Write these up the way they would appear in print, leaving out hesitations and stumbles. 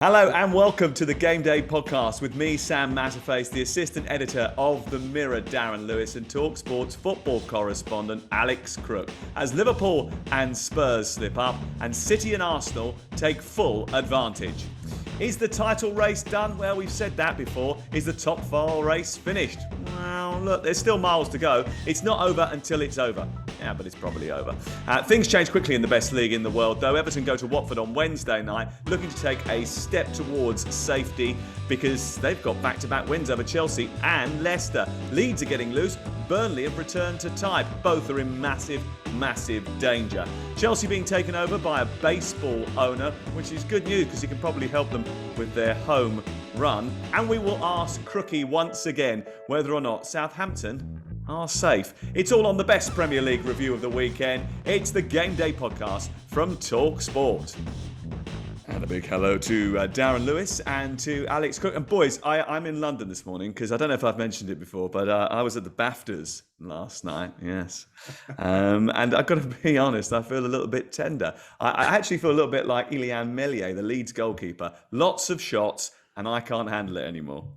Hello and welcome to the GameDay Podcast with me, Sam Matterface, the assistant editor of The Mirror, Darren Lewis, and talkSPORT's football correspondent, Alex Crook, as Liverpool and Spurs slip up and City and Arsenal take full advantage. Is the title race done? Well, we've said that before. Is the top four race finished? Well, look, there's still miles to go. It's not over until it's over. Yeah, but it's probably over. Things change quickly in the best league in the world, though. Everton go to Watford on Wednesday night, looking to take a step towards safety because they've got back-to-back wins over Chelsea and Leicester. Leeds are getting loose. Burnley have returned to type. Both are in massive danger. Chelsea being taken over by a baseball owner, which is good news because he can probably help them with their home run. And we will ask Crookie once again whether or not Southampton are safe. It's all on the best Premier League review of the weekend. It's the GameDay Podcast from talkSPORT. And a big hello to Darren Lewis and to Alex Crook. And boys, I'm in London this morning because I don't know if I've mentioned it before, but I was at the BAFTAs last night, yes. And I've got to be honest, I feel a little bit tender. I actually feel a little bit like Ilian Meslier, the Leeds goalkeeper. Lots of shots and I can't handle it anymore.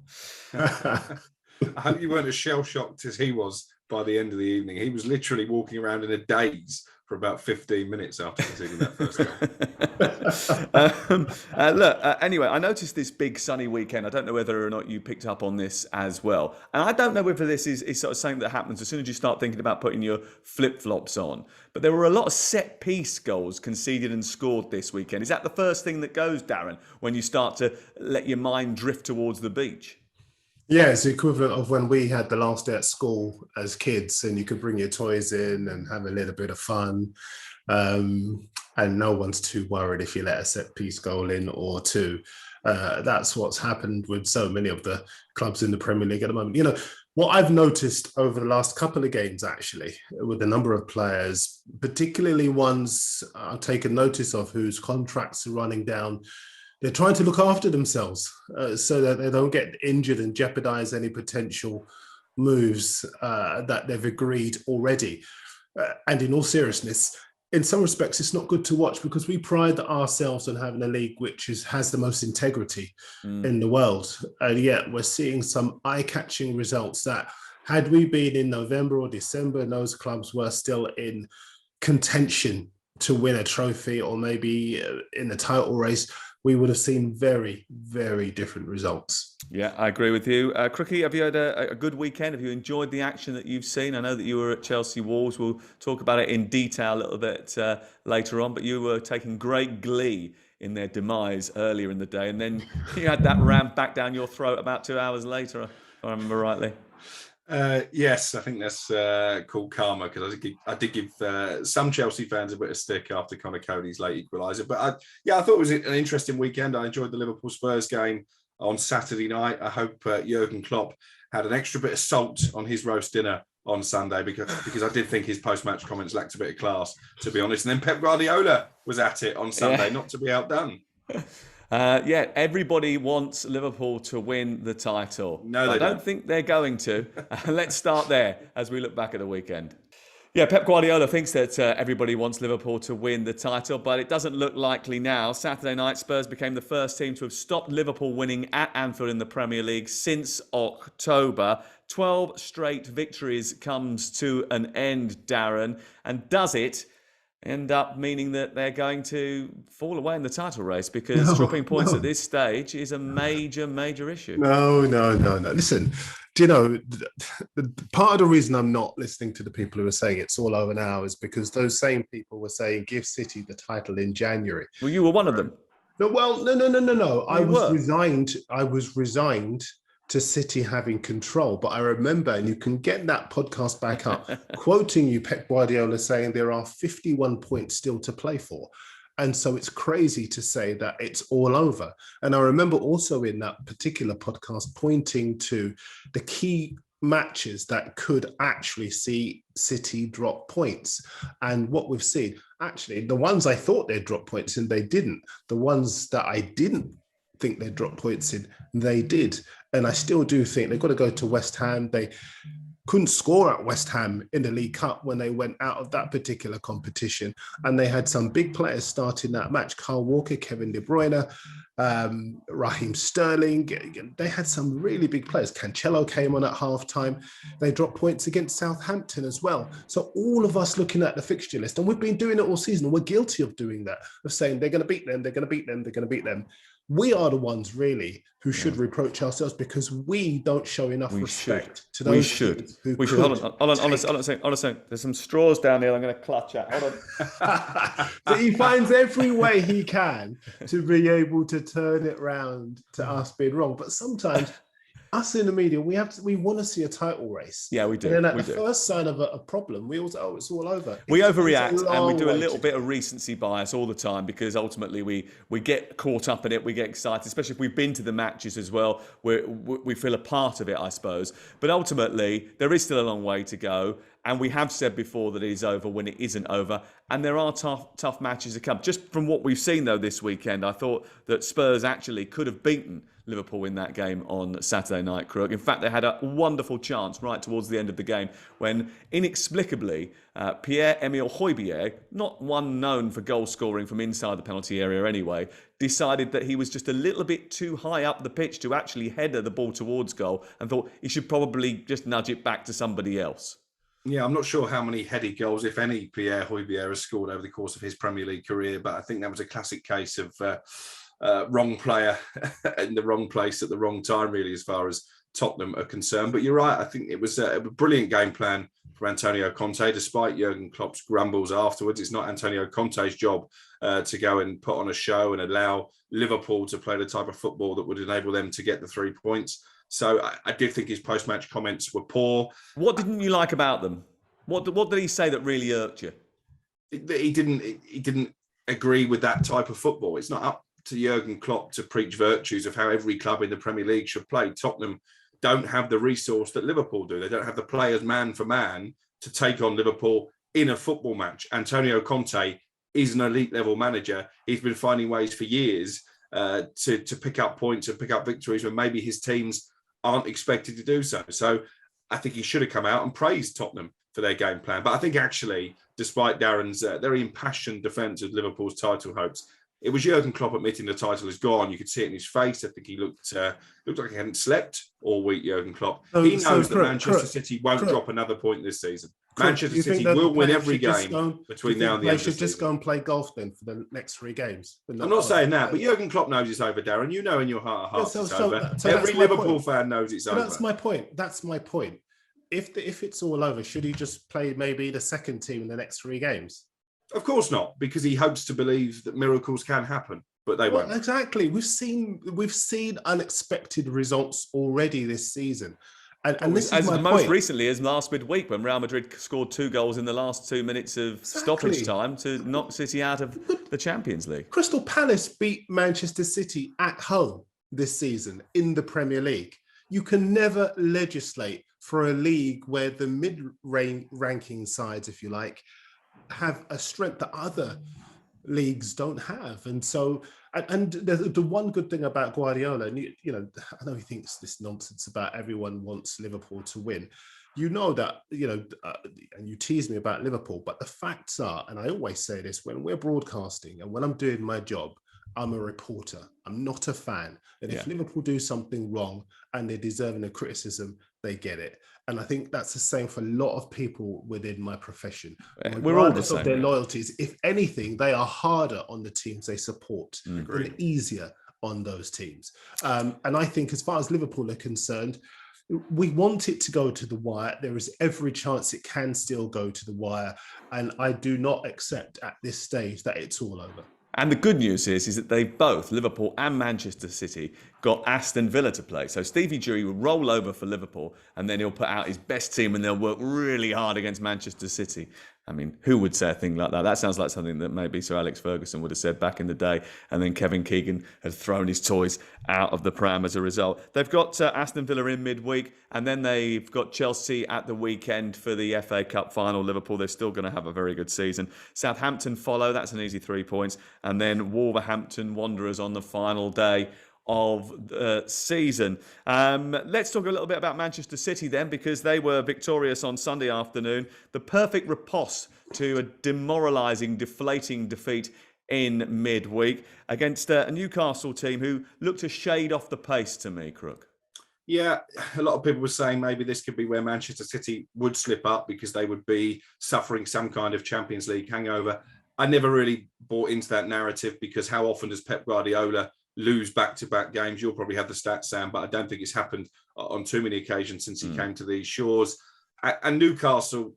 I hope you weren't as shell-shocked as he was by the end of the evening. He was literally walking around in a daze for about 15 minutes after conceding that first goal. Anyway, I noticed this big sunny weekend. I don't know whether or not you picked up on this as well. And I don't know whether this is sort of something that happens as soon as you start thinking about putting your flip-flops on. But there were a lot of set-piece goals conceded and scored this weekend. Is that the first thing that goes, Darren, when you start to let your mind drift towards the beach? Yeah, it's the equivalent of when we had the last day at school as kids and you could bring your toys in and have a little bit of fun. And no one's too worried if you let a set piece goal in or two. That's what's happened with so many of the clubs in the Premier League at the moment. You know, what I've noticed over the last couple of games, actually, with a number of players, particularly ones I've taken notice of whose contracts are running down, they're trying to look after themselves so that they don't get injured and jeopardize any potential moves that they've agreed already. And in all seriousness, in some respects, it's not good to watch because we pride ourselves on having a league which has the most integrity in the world. And yet we're seeing some eye-catching results that had we been in November or December and those clubs were still in contention to win a trophy or maybe in the title race, we would have seen very different results. Yeah, I agree with you. Crookie, have you had a good weekend? Have you enjoyed the action that you've seen? I know that you were at Chelsea Wolves. We'll talk about it in detail a little bit later on, but you were taking great glee in their demise earlier in the day, and then you had that rammed back down your throat about 2 hours later, if I remember rightly. Yes, I think that's called karma because I did give some Chelsea fans a bit of stick after Connor Cody's late equaliser. But I thought it was an interesting weekend. I enjoyed the Liverpool Spurs game on Saturday night. I hope Jurgen Klopp had an extra bit of salt on his roast dinner on Sunday because I did think his post-match comments lacked a bit of class, to be honest. And then Pep Guardiola was at it on Sunday, not to be outdone. Everybody wants Liverpool to win the title. No, I don't think they're going to. Let's start there as we look back at the weekend. Yeah, Pep Guardiola thinks that everybody wants Liverpool to win the title, but it doesn't look likely now. Saturday night, Spurs became the first team to have stopped Liverpool winning at Anfield in the Premier League since October. 12 straight victories comes to an end, Darren. And does it end up meaning that they're going to fall away in the title race because dropping points at this stage is a major issue? No. Listen, do you know, part of the reason I'm not listening to the people who are saying it's all over now is because those same people were saying give City the title in January. Well, you were one of them. No. I was resigned to City having control. But I remember, and you can get that podcast back up, quoting you, Pep Guardiola, saying there are 51 points still to play for. And so it's crazy to say that it's all over. And I remember also in that particular podcast pointing to the key matches that could actually see City drop points. And what we've seen, actually, the ones I thought they'd drop points in, they didn't. The ones that I didn't think they'd drop points in, they did. And I still do think they've got to go to West Ham. They couldn't score at West Ham in the League Cup when they went out of that particular competition. And they had some big players starting that match. Kyle Walker, Kevin De Bruyne, Raheem Sterling. They had some really big players. Cancelo came on at halftime. They dropped points against Southampton as well. So all of us looking at the fixture list, and we've been doing it all season, and we're guilty of doing that, of saying they're going to beat them, they're going to beat them, they're going to beat them. We are the ones really who should reproach ourselves because we don't show enough respect to those. We should. Hold on a second. There's some straws down there I'm going to clutch at. Hold on. So he finds every way he can to be able to turn it round to us being wrong. But sometimes us in the media, we want to see a title race. Yeah, we do. And then at the first sign of a problem, we also, it's all over. We overreact and we do a little bit of recency bias all the time because ultimately we get caught up in it, we get excited, especially if we've been to the matches as well. We feel a part of it, I suppose. But ultimately, there is still a long way to go. And we have said before that it is over when it isn't over. And there are tough matches to come. Just from what we've seen, though, this weekend, I thought that Spurs actually could have beaten Liverpool in that game on Saturday night, Crook. In fact, they had a wonderful chance right towards the end of the game when, inexplicably, Pierre-Emile Højbjerg, not one known for goal scoring from inside the penalty area anyway, decided that he was just a little bit too high up the pitch to actually header the ball towards goal and thought he should probably just nudge it back to somebody else. Yeah, I'm not sure how many headed goals, if any, Pierre Højbjerg has scored over the course of his Premier League career, but I think that was a classic case of wrong player in the wrong place at the wrong time, really, as far as Tottenham are concerned. But you're right, I think it was a brilliant game plan for Antonio Conte, despite Jurgen Klopp's grumbles afterwards. It's not Antonio Conte's job to go and put on a show and allow Liverpool to play the type of football that would enable them to get the 3 points. So I did think his post-match comments were poor. What didn't you like about them? What did he say that really irked you? He didn't agree with that type of football. It's not up to Jurgen Klopp to preach virtues of how every club in the Premier League should play. Tottenham don't have the resource that Liverpool do. They don't have the players man for man to take on Liverpool in a football match. Antonio Conte is an elite level manager. He's been finding ways for years to pick up points and pick up victories when maybe his teams aren't expected to do so. So I think he should have come out and praised Tottenham for their game plan. But I think actually, despite Darren's very impassioned defence of Liverpool's title hopes, it was Jurgen Klopp admitting the title is gone. You could see it in his face. I think he looked like he hadn't slept all week, Jurgen Klopp. He knows that Manchester City won't drop another point this season. Manchester City will win every game between now and the end of the season. They should just go and play golf then for the next 3 games. I'm not saying that, but Jurgen Klopp knows it's over, Darren. You know in your heart of hearts it's over. Every Liverpool fan knows it's over. That's my point. If it's all over, should he just play maybe the second team in the next 3 games? Of course not, because he hopes to believe that miracles can happen, but they won't. Exactly. We've seen unexpected results already this season. And this is my most point. Recently as last midweek when Real Madrid scored 2 goals in the last 2 minutes of stoppage time to knock City out of the Champions League. Crystal Palace beat Manchester City at home this season in the Premier League. You can never legislate for a league where the mid-ranking sides, if you like, have a strength that other leagues don't have. And so, and the one good thing about Guardiola, and you know, I know he thinks this nonsense about everyone wants Liverpool to win. You know that, and you tease me about Liverpool, but the facts are, and I always say this, when we're broadcasting and when I'm doing my job, I'm a reporter. I'm not a fan. And if Liverpool do something wrong and they're deserving of criticism, they get it. And I think that's the same for a lot of people within my profession. We're all the same. Of their loyalties, if anything, they are harder on the teams they support and easier on those teams. And I think as far as Liverpool are concerned, we want it to go to the wire. There is every chance it can still go to the wire. And I do not accept at this stage that it's all over. And the good news is that they both, Liverpool and Manchester City, got Aston Villa to play. So Stevie G will roll over for Liverpool and then he'll put out his best team and they'll work really hard against Manchester City. I mean, who would say a thing like that? That sounds like something that maybe Sir Alex Ferguson would have said back in the day. And then Kevin Keegan had thrown his toys out of the pram as a result. They've got Aston Villa in midweek and then they've got Chelsea at the weekend for the FA Cup final. Liverpool, they're still going to have a very good season. Southampton follow. That's an easy 3 points. And then Wolverhampton Wanderers on the final day of the season. Let's talk a little bit about Manchester City then, because they were victorious on Sunday afternoon. The perfect riposte to a demoralising, deflating defeat in midweek against a Newcastle team who looked a shade off the pace to me, Crook. Yeah, a lot of people were saying maybe this could be where Manchester City would slip up because they would be suffering some kind of Champions League hangover. I never really bought into that narrative because how often does Pep Guardiola lose back-to-back games? You'll probably have the stats, Sam, but I don't think it's happened on too many occasions since he came to these shores. And Newcastle,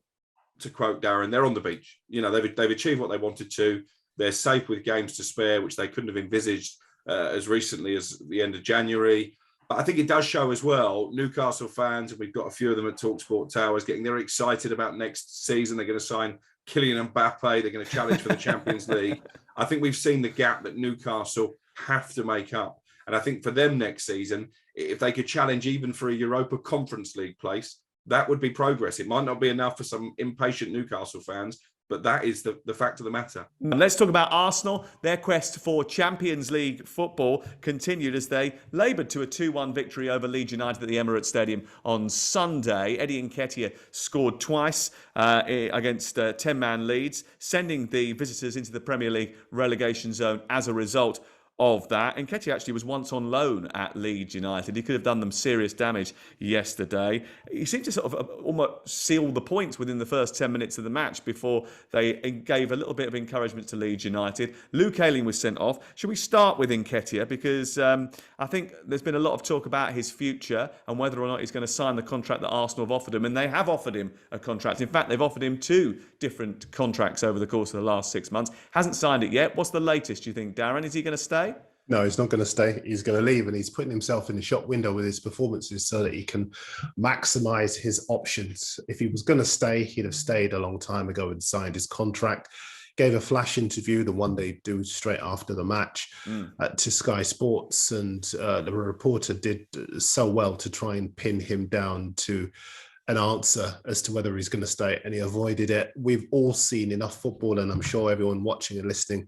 to quote Darren, they're on the beach. You know, they've achieved what they wanted to. They're safe with games to spare, which they couldn't have envisaged as recently as the end of January. But I think it does show as well, Newcastle fans, and we've got a few of them at talkSPORT Towers, they're excited about next season. They're going to sign Kylian Mbappe. They're going to challenge for the Champions League. I think we've seen the gap that Newcastle have to make up. And I think for them next season, if they could challenge even for a Europa Conference League place, that would be progress. It might not be enough for some impatient Newcastle fans, but that is the fact of the matter. And let's talk about Arsenal. Their quest for Champions League football continued as they laboured to a 2-1 victory over Leeds United at the Emirates Stadium on Sunday. Eddie Nketiah scored twice against 10-man Leeds, sending the visitors into the Premier League relegation zone as a result of that. And Nketiah actually was once on loan at Leeds United. He could have done them serious damage yesterday. He seemed to sort of almost seal the points within the first 10 minutes of the match before they gave a little bit of encouragement to Leeds United. Luke Ayling was sent off. Should we start with Nketiah? Because I think there's been a lot of talk about his future and whether or not he's going to sign the contract that Arsenal have offered him. And they have offered him a contract. In fact, they've offered him 2 different contracts over the course of the last 6 months. Hasn't signed it yet. What's the latest, do you think, Darren? Is he going to stay? No, he's not going to stay. He's going to leave, and he's putting himself in the shop window with his performances so that he can maximise his options. If he was going to stay, he'd have stayed a long time ago and signed his contract. Gave a flash interview, the one they do straight after the match, to Sky Sports, and the reporter did so well to try and pin him down to an answer as to whether he's going to stay, and he avoided it. We've all seen enough football, and I'm sure everyone watching and listening,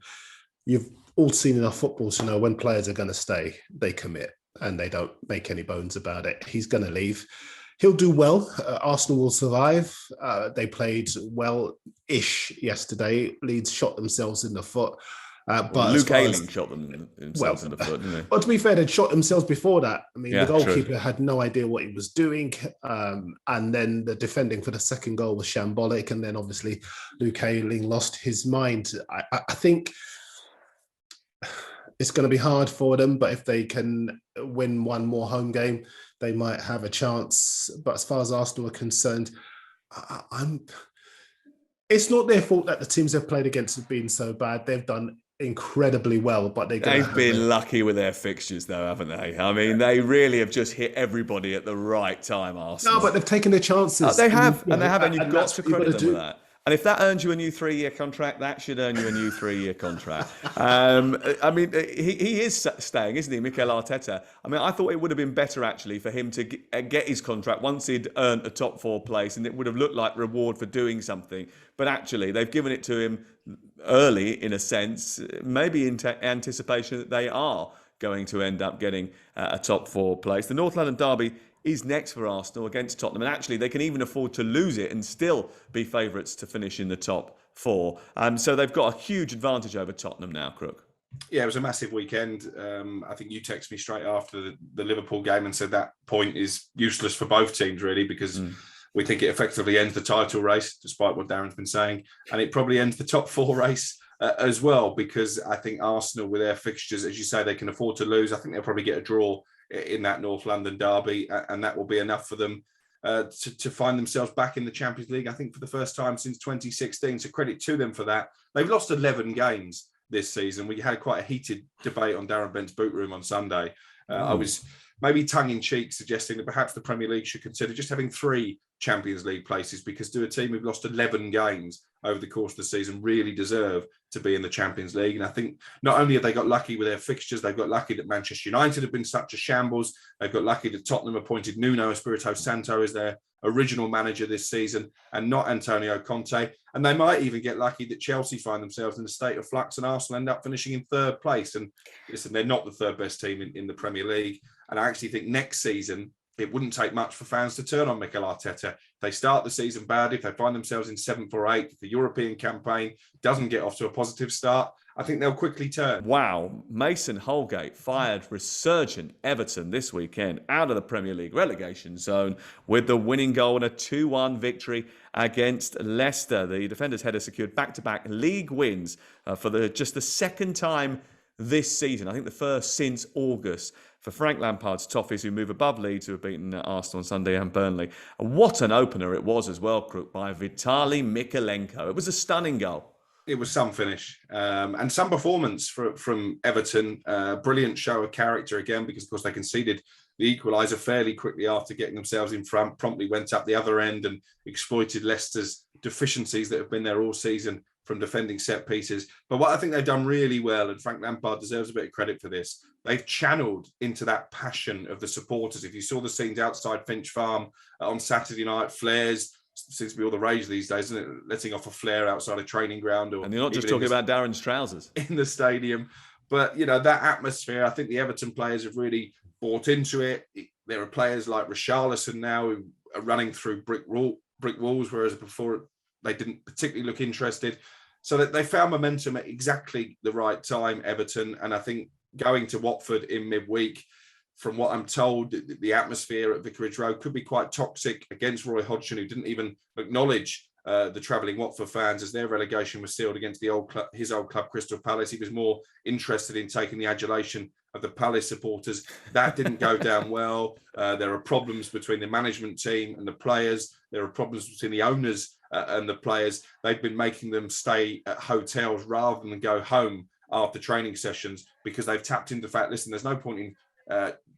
you've all seen enough football to know when players are going to stay, they commit and they don't make any bones about it. He's going to leave. He'll do well. Arsenal will survive. They played well-ish yesterday. Leeds shot themselves in the foot. But Luke Ayling shot themselves in the foot, didn't they? Well, to be fair, they'd shot themselves before that. I mean, Yeah, the goalkeeper had no idea what he was doing. And then the defending for the second goal was shambolic. And then obviously Luke Ayling lost his mind. I think it's going to be hard for them, but if they can win one more home game, they might have a chance. But as far as Arsenal are concerned, it's not their fault that the teams they've played against have been so bad. They've done incredibly well, but they've been lucky with their fixtures, though, haven't they? I mean, they really have just hit everybody at the right time, Arsenal. No, but they've taken their chances. They have, and you've got to credit them for that. And if that earns you a new 3-year contract, that should earn you a new 3-year contract. I mean, he is staying, isn't he, Mikel Arteta? I mean, I thought it would have been better, actually, for him to get his contract once he'd earned a top 4 place, and it would have looked like reward for doing something. But actually, they've given it to him early, in a sense, maybe in anticipation that they are going to end up getting a top 4 place. The North London derby is next for Arsenal against Tottenham. And actually, they can even afford to lose it and still be favourites to finish in the top 4. So they've got a huge advantage over Tottenham now, Crook. Yeah, it was a massive weekend. I think you texted me straight after the Liverpool game and said that point is useless for both teams, really, because we think it effectively ends the title race, despite what Darren's been saying. And it probably ends the top 4 race as well, because I think Arsenal, with their fixtures, as you say, they can afford to lose. I think they'll probably get a draw in that North London derby, and that will be enough for them to find themselves back in the Champions League, I think, for the first time since 2016. So credit to them for that. They've lost 11 games this season. We had quite a heated debate on Darren Bent's Boot Room on Sunday. I was maybe tongue-in-cheek suggesting that perhaps the Premier League should consider just having 3 Champions League places, because do a team who've lost 11 games over the course of the season really deserve to be in the Champions League? And I think not only have they got lucky with their fixtures, they've got lucky that Manchester United have been such a shambles. They've got lucky that Tottenham appointed Nuno Espirito Santo as their original manager this season and not Antonio Conte. And they might even get lucky that Chelsea find themselves in a state of flux and Arsenal end up finishing in 3rd place. And listen, they're not the 3rd best team in the Premier League. And I actually think next season, it wouldn't take much for fans to turn on Mikel Arteta. If they start the season bad, if they find themselves in 7th or 8th, if the European campaign doesn't get off to a positive start, I think they'll quickly turn. Wow, Mason Holgate fired resurgent Everton this weekend out of the Premier League relegation zone with the winning goal and a 2-1 victory against Leicester. The defenders' header secured back-to-back league wins for just the second time this season. I think the first since August for Frank Lampard's Toffees, who move above Leeds, who have beaten Arsenal on Sunday and Burnley. And what an opener it was as well, Crook, by Vitaly Mykolenko. It was a stunning goal. It was some finish and some performance from Everton. Brilliant show of character again, because, of course, they conceded the equaliser fairly quickly after getting themselves in front, promptly went up the other end and exploited Leicester's deficiencies that have been there all season from defending set pieces. But what I think they've done really well, and Frank Lampard deserves a bit of credit for this, they've channeled into that passion of the supporters. If you saw the scenes outside Finch Farm on Saturday night, flares, seems to be all the rage these days, isn't it? Letting off a flare outside a training ground. And you're not just talking about Darren's trousers. In the stadium. But, that atmosphere, I think the Everton players have really bought into it. There are players like Richarlison now who are running through brick walls, whereas before they didn't particularly look interested. So that they found momentum at exactly the right time, Everton. And I think going to Watford in midweek, from what I'm told, the atmosphere at Vicarage Road could be quite toxic against Roy Hodgson, who didn't even acknowledge the travelling Watford fans as their relegation was sealed against his old club, Crystal Palace. He was more interested in taking the adulation of the Palace supporters. That didn't go down well. There are problems between the management team and the players. There are problems between the owners and the players. They've been making them stay at hotels rather than go home after training sessions, because they've tapped into the fact, listen, there's no point in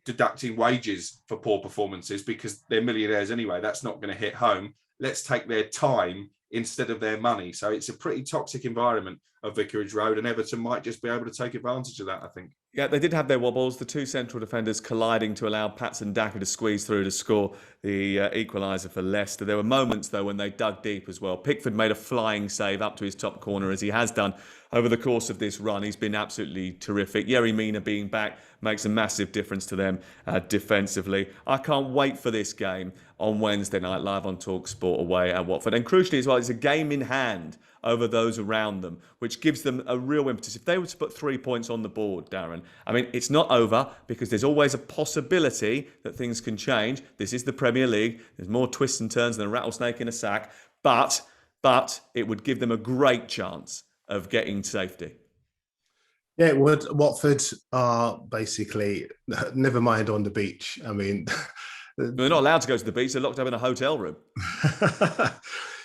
deducting wages for poor performances because they're millionaires anyway. That's not going to hit home. Let's take their time instead of their money. So it's a pretty toxic environment of Vicarage Road, and Everton might just be able to take advantage of that, I think. Yeah, they did have their wobbles, the two central defenders colliding to allow Patson Daka to squeeze through to score the equaliser for Leicester. There were moments, though, when they dug deep as well. Pickford made a flying save up to his top corner, as he has done over the course of this run. He's been absolutely terrific. Yerry Mina being back makes a massive difference to them defensively. I can't wait for this game on Wednesday night, live on talkSPORT away at Watford. And crucially as well, it's a game in hand over those around them, which gives them a real impetus. If they were to put 3 points on the board, Darren, I mean, it's not over, because there's always a possibility that things can change. This is the Premier League. There's more twists and turns than a rattlesnake in a sack. But it would give them a great chance of getting safety. Yeah, it would. Watford are basically, never mind on the beach. I mean... They're not allowed to go to the beach. They're locked up in a hotel room.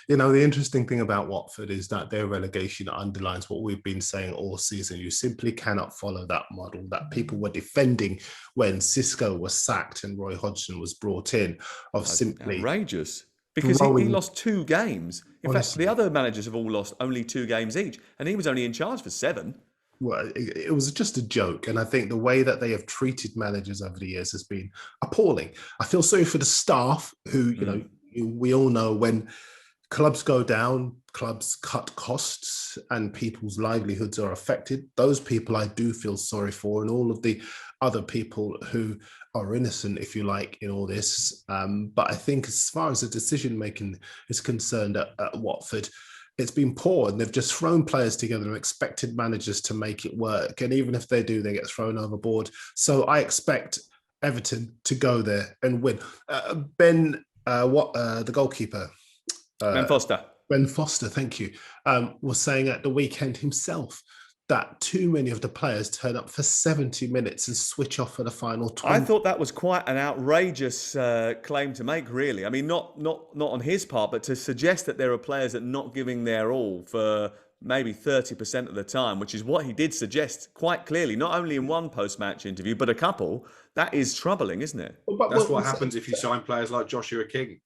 The interesting thing about Watford is that their relegation underlines what we've been saying all season. You simply cannot follow that model that people were defending when Xisco was sacked and Roy Hodgson was brought in, of simply... outrageous. Because he lost 2 games. In fact, the other managers have all lost only 2 games each, and he was only in charge for 7. Well, it was just a joke. And I think the way that they have treated managers over the years has been appalling. I feel sorry for the staff who, we all know when clubs go down, clubs cut costs and people's livelihoods are affected. Those people I do feel sorry for, and all of the other people who are innocent, if you like, in all this. But I think as far as the decision-making is concerned at Watford, it's been poor, and they've just thrown players together and expected managers to make it work. And even if they do, they get thrown overboard. So I expect Everton to go there and win. The goalkeeper, Ben Foster. Ben Foster, thank you, was saying at the weekend himself that too many of the players turn up for 70 minutes and switch off for the final 20. I thought that was quite an outrageous claim to make, really. I mean, not on his part, but to suggest that there are players that are not giving their all for maybe 30% of the time, which is what he did suggest quite clearly, not only in one post-match interview, but a couple. That is troubling, isn't it? That's what happens if you sign players like Joshua King.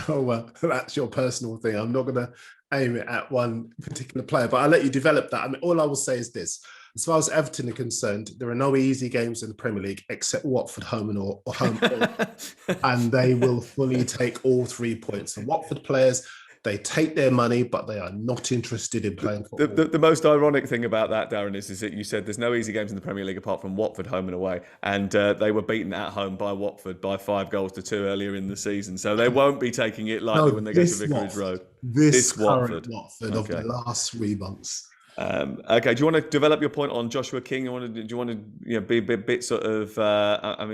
Oh, well, that's your personal thing. I'm not going to aim it at one particular player, but I'll let you develop that. I mean, all I will say is this. As far as Everton are concerned, there are no easy games in the Premier League except Watford home or home, and they will fully take all 3 points. And Watford players, They take their money, but they are not interested in playing football. The most ironic thing about that, Darren, is that you said there's no easy games in the Premier League apart from Watford home and away. And they were beaten at home by Watford by 5-2 earlier in the season. So they won't be taking it lightly when they go to Vicarage Road. This current Watford of Okay. the last 3 months. Okay, do you want to develop your point on Joshua King? Do you want to be a bit sort of? I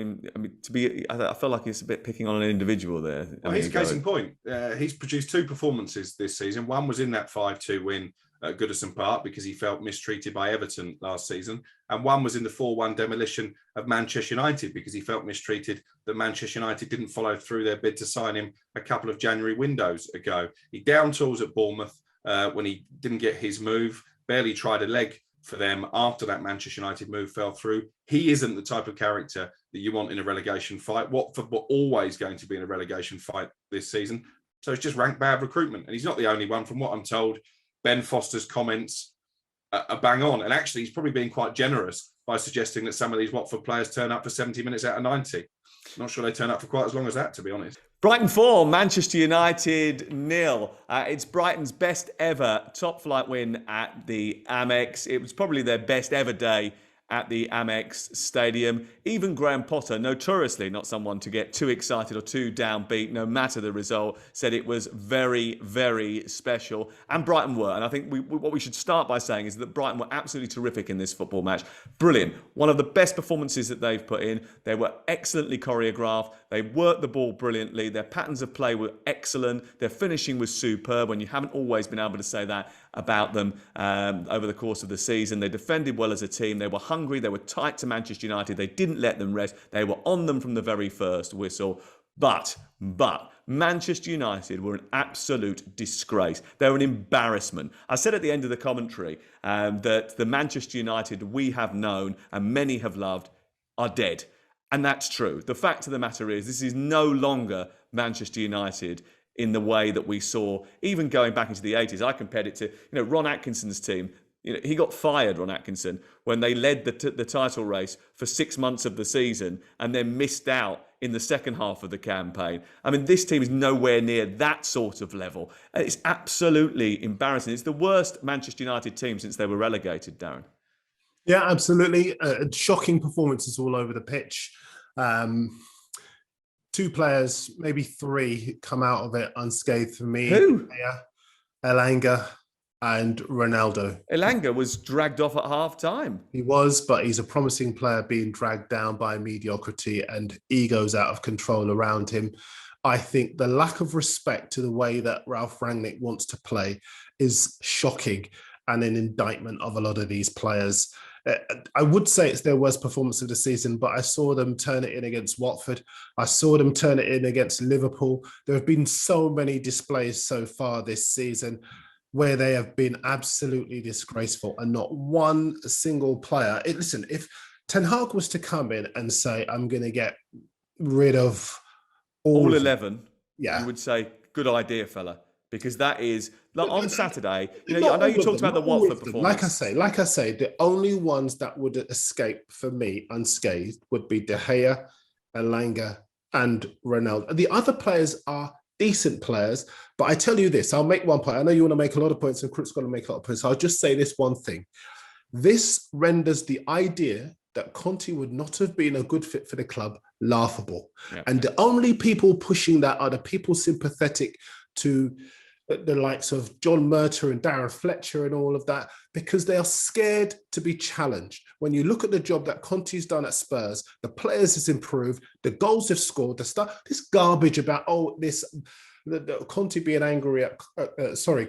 feel like it's a bit picking on an individual there. Well, he's case in point. He's produced 2 performances this season. One was in that 5-2 win at Goodison Park because he felt mistreated by Everton last season, and one was in the 4-1 demolition of Manchester United because he felt mistreated that Manchester United didn't follow through their bid to sign him a couple of January windows ago. He down tools at Bournemouth when he didn't get his move. Barely tried a leg for them after that Manchester United move fell through. He isn't the type of character that you want in a relegation fight. Watford were always going to be in a relegation fight this season. So it's just rank bad recruitment. And he's not the only one. From what I'm told, Ben Foster's comments are bang on. And actually, he's probably being quite generous by suggesting that some of these Watford players turn up for 70 minutes out of 90. Not sure they turn up for quite as long as that, to be honest. Brighton 4, Manchester United 0. It's Brighton's best ever top flight win at the Amex. It was probably their best ever day at the Amex Stadium. Even Graham Potter, notoriously not someone to get too excited or too downbeat, no matter the result, said it was very, very special. And Brighton were. And I think what we should start by saying is that Brighton were absolutely terrific in this football match. Brilliant. One of the best performances that they've put in. They were excellently choreographed. They worked the ball brilliantly. Their patterns of play were excellent. Their finishing was superb, and you haven't always been able to say that about them over the course of the season. They defended well as a team. They were hungry. They were tight to Manchester United. They didn't let them rest. They were on them from the very first whistle. But Manchester United were an absolute disgrace. They were an embarrassment. I said at the end of the commentary that the Manchester United we have known and many have loved are dead. And that's true. The fact of the matter is this is no longer Manchester United in the way that we saw, even going back into the 80s. I compared it to, Ron Atkinson's team. He got fired, Ron Atkinson, when they led the title race for 6 months of the season and then missed out in the second half of the campaign. I mean, this team is nowhere near that sort of level. It's absolutely embarrassing. It's the worst Manchester United team since they were relegated, Darren. Yeah, absolutely. Shocking performances all over the pitch. 2 players, maybe 3, come out of it unscathed for me. Who? Elanga and Ronaldo. Elanga was dragged off at half-time. He was, but he's a promising player being dragged down by mediocrity and egos out of control around him. I think the lack of respect to the way that Ralph Rangnick wants to play is shocking and an indictment of a lot of these players. I would say it's their worst performance of the season, but I saw them turn it in against Watford. I saw them turn it in against Liverpool. There have been so many displays so far this season where they have been absolutely disgraceful and not one single player. Listen, if Ten Hag was to come in and say, I'm going to get rid of all 11, yeah, you would say, good idea, fella. Because that is, like on Saturday, I know you talked about the Watford performance. Like I say, the only ones that would escape for me unscathed would be De Gea, Elanga, and Ronaldo. The other players are decent players, but I tell you this, I'll make one point. I know you want to make a lot of points and Crook's going to make a lot of points. So I'll just say this one thing. This renders the idea that Conte would not have been a good fit for the club laughable. Yeah. And the only people pushing that are the people sympathetic to the likes of John Murter and Darren Fletcher and all of that, because they are scared to be challenged. When you look at the job that Conte's done at Spurs, the players has improved, the goals have scored, this garbage about, the Conte being angry at,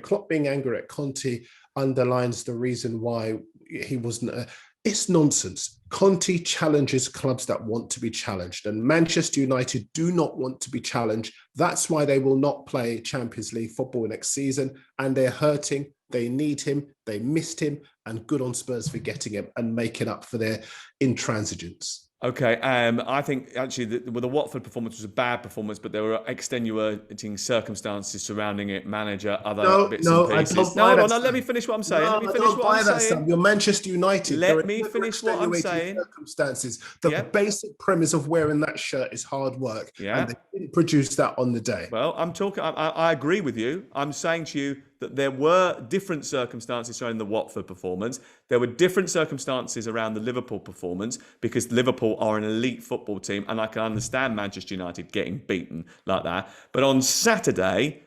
Klopp being angry at Conte underlines the reason why he wasn't, it's nonsense. Conte challenges clubs that want to be challenged, and Manchester United do not want to be challenged. That's why they will not play Champions League football next season, and they're hurting. They need him. They missed him, and good on Spurs for getting him and making up for their intransigence. Okay, I think actually the Watford performance was a bad performance, but there were extenuating circumstances surrounding it, manager, other bits and I pieces. don't buy that. Let me finish what I'm saying. No, Let me I finish don't what buy I'm that, saying. Sam. You're Manchester United. Let me finish what I'm saying. Circumstances. The basic premise of wearing that shirt is hard work, and they didn't produce that on the day. Well, I'm talking. I agree with you. I'm saying to you that there were different circumstances surrounding the Watford performance. There were different circumstances around the Liverpool performance because Liverpool are an elite football team, and I can understand Manchester United getting beaten like that. But on Saturday,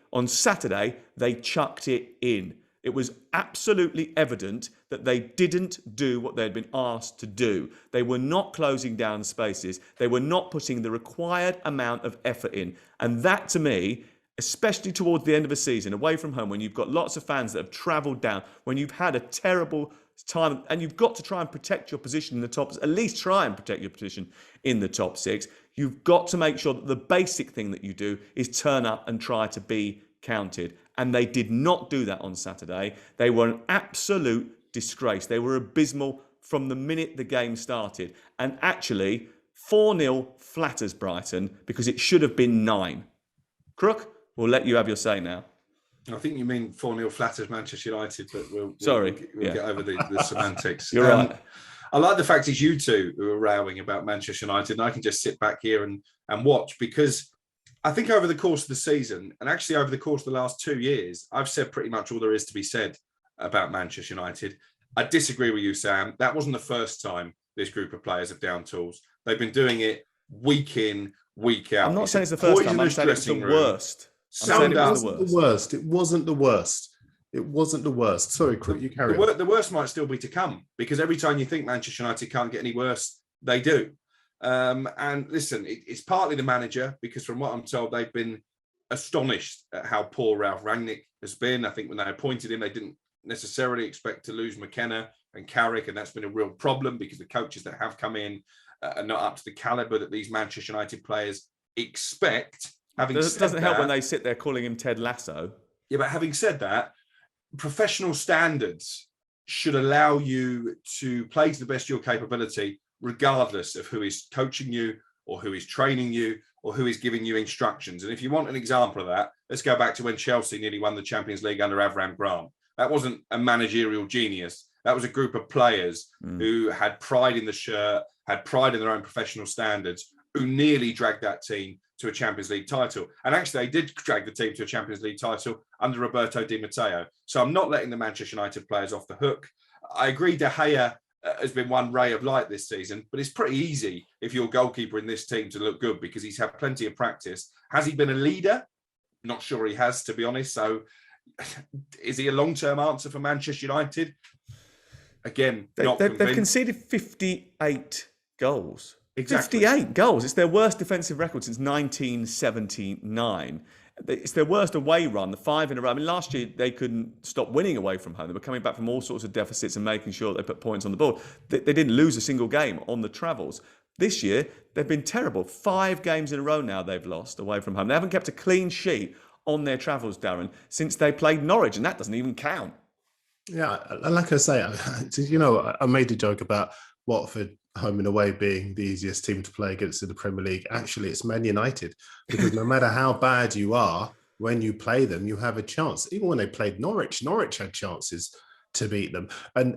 they chucked it in. It was absolutely evident that they didn't do what they'd been asked to do. They were not closing down spaces. They were not putting the required amount of effort in. And that, to me, especially towards the end of a season, away from home, when you've got lots of fans that have travelled down, when you've had a terrible time, and you've got to try and protect your position in the top, at least try and protect your position in the top six, you've got to make sure that the basic thing that you do is turn up and try to be counted. And they did not do that on Saturday. They were an absolute disgrace. They were abysmal from the minute the game started. And actually, 4-0 flatters Brighton because it should have been 9. Crook, we'll let you have your say now. I think you mean 4-0 flatters Manchester United, but we'll get over the semantics. You're right. I like the fact it's you two who are rowing about Manchester United, and I can just sit back here and watch, because I think over the course of the season, and actually over the course of the last 2 years, I've said pretty much all there is to be said about Manchester United. I disagree with you, Sam. That wasn't the first time this group of players have down tools. They've been doing it week in, week out. I'm not saying it's the first time. I'm saying it's the worst. It wasn't the worst. Sorry, Crook, you carry on. The worst might still be to come, because every time you think Manchester United can't get any worse, they do. And listen, it's partly the manager, because from what I'm told, they've been astonished at how poor Ralph Rangnick has been. I think when they appointed him, they didn't necessarily expect to lose McKenna and Carrick, and that's been a real problem because the coaches that have come in are not up to the calibre that these Manchester United players expect. It doesn't help when they sit there calling him Ted Lasso. Yeah, but having said that, professional standards should allow you to play to the best of your capability, regardless of who is coaching you or who is training you or who is giving you instructions. And if you want an example of that, let's go back to when Chelsea nearly won the Champions League under Avram Grant. That wasn't a managerial genius. That was a group of players who had pride in the shirt, had pride in their own professional standards, who nearly dragged that team to a Champions League title. And actually, they did drag the team to a Champions League title under Roberto Di Matteo. So I'm not letting the Manchester United players off the hook. I agree De Gea has been one ray of light this season, but it's pretty easy if you're a goalkeeper in this team to look good because he's had plenty of practice. Has he been a leader? Not sure he has, to be honest. So is he a long-term answer for Manchester United? Again, they've conceded 58 goals. Exactly. 58 goals. It's their worst defensive record since 1979. It's their worst away run, the 5 in a row. I mean, last year they couldn't stop winning away from home. They were coming back from all sorts of deficits and making sure they put points on the board. They didn't lose a single game on the travels. This year, they've been terrible. 5 games in a row now they've lost away from home. They haven't kept a clean sheet on their travels, Darren, since they played Norwich, and that doesn't even count. Yeah, like I say, I made a joke about Watford home and away being the easiest team to play against in the Premier League. Actually, it's Man United, because no matter how bad you are, when you play them, you have a chance. Even when they played Norwich had chances to beat them. And,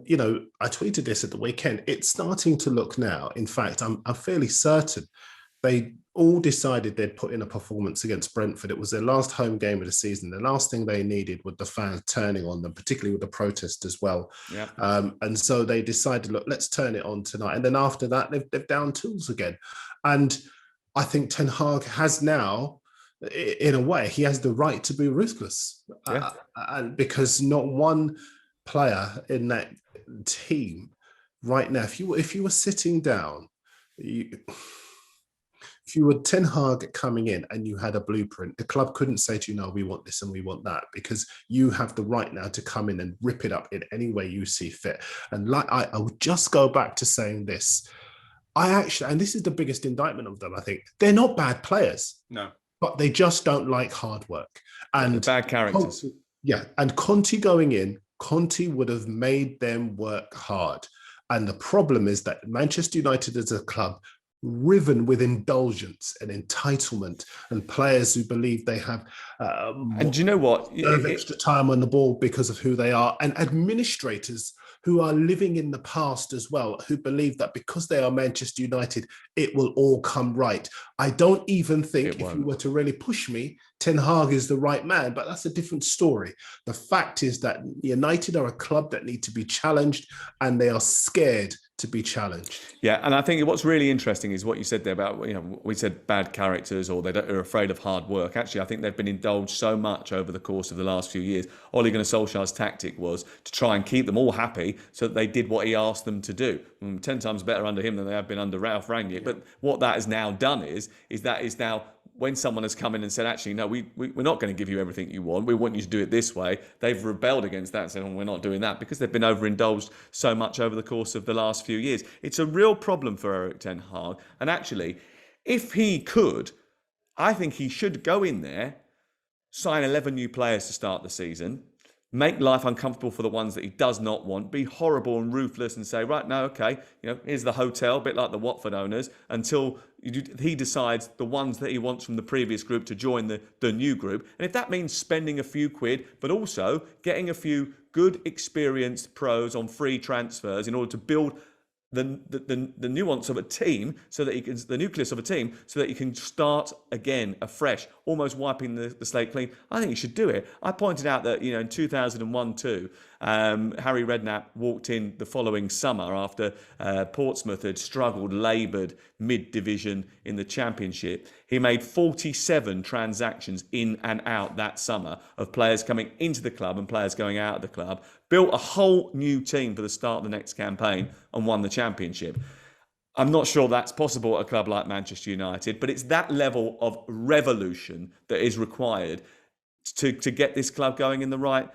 I tweeted this at the weekend. It's starting to look now. In fact, I'm fairly certain they all decided they'd put in a performance against Brentford. It was their last home game of the season. The last thing they needed was the fans turning on them, particularly with the protest as well. Yeah. And so they decided, look, let's turn it on tonight. And then after that, they've down tools again. And I think Ten Hag has now, in a way, he has the right to be ruthless. Yeah. And because not one player in that team right now, if you were sitting down, if you were Ten Hag coming in and you had a blueprint, the club couldn't say to you, no, we want this and we want that, because you have the right now to come in and rip it up in any way you see fit. And I would just go back to saying this. And this is the biggest indictment of them, I think. They're not bad players. No. But they just don't like hard work. And bad characters. And Conte going in, Conte would have made them work hard. And the problem is that Manchester United as a club riven with indulgence and entitlement, and players who believe they have and do you know what? extra time on the ball because of who they are, and administrators who are living in the past as well, who believe that because they are Manchester United, it will all come right. I don't even think, if you were to really push me, Ten Hag is the right man, but that's a different story. The fact is that United are a club that need to be challenged, and they are scared to be challenged. Yeah, and I think what's really interesting is what you said there about, we said bad characters or they're afraid of hard work. Actually, I think they've been indulged so much over the course of the last few years. Ole Gunnar Solskjaer's tactic was to try and keep them all happy so that they did what he asked them to do. 10 times better under him than they have been under Ralph Rangnick. But what that has now done is now when someone has come in and said, actually, no, we're not going to give you everything you want. We want you to do it this way. They've rebelled against that and said, we're not doing that, because they've been overindulged so much over the course of the last few years. It's a real problem for Erik ten Hag. And actually, if he could, I think he should go in there, sign 11 new players to start the season, make life uncomfortable for the ones that he does not want, be horrible and ruthless and say, right, no, okay, here's the hotel, a bit like the Watford owners, until he decides the ones that he wants from the previous group to join the new group. And if that means spending a few quid, but also getting a few good, experienced pros on free transfers in order to build the nuance of a team, so that the nucleus of a team, so that you can start again afresh, almost wiping the slate clean, I think you should do it. I pointed out that in 2001-2, Harry Redknapp walked in the following summer after Portsmouth had struggled, laboured mid-division in the Championship. He made 47 transactions in and out that summer of players coming into the club and players going out of the club, built a whole new team for the start of the next campaign and won the Championship. I'm not sure that's possible at a club like Manchester United, but it's that level of revolution that is required to get this club going in the right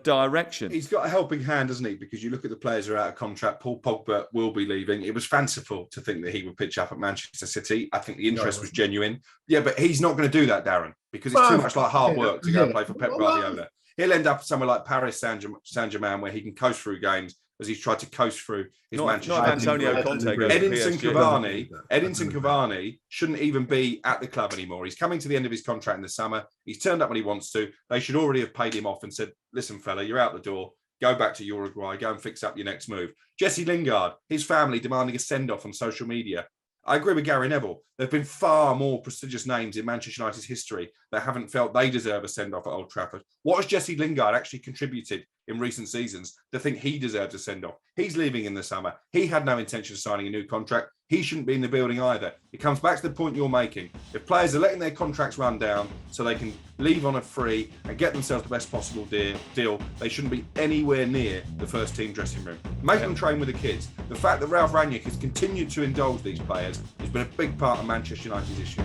direction. He's got a helping hand, hasn't he? Because you look at the players who are out of contract. Paul Pogba will be leaving. It was fanciful to think that he would pitch up at Manchester City. I think the interest was genuine. Yeah, but he's not going to do that, Darren, because it's too much like hard work to go and play for Pep Guardiola. He'll end up somewhere like Paris Saint-Germain, where he can coast through games as he's tried to coast through his Manchester United. Antonio Conte goes Edinson Cavani shouldn't even be at the club anymore. He's coming to the end of his contract in the summer. He's turned up when he wants to. They should already have paid him off and said, listen, fella, you're out the door. Go back to Uruguay. Go and fix up your next move. Jesse Lingard, his family demanding a send-off on social media. I agree with Gary Neville. There have been far more prestigious names in Manchester United's history that haven't felt they deserve a send-off at Old Trafford. What has Jesse Lingard actually contributed in recent seasons to think he deserves a send-off? He's leaving in the summer. He had no intention of signing a new contract. He shouldn't be in the building either. It comes back to the point you're making. If players are letting their contracts run down so they can leave on a free and get themselves the best possible deal, they shouldn't be anywhere near the first team dressing room. Make them train with the kids. The fact that Ralph Rangnick has continued to indulge these players has been a big part of Manchester United's issue.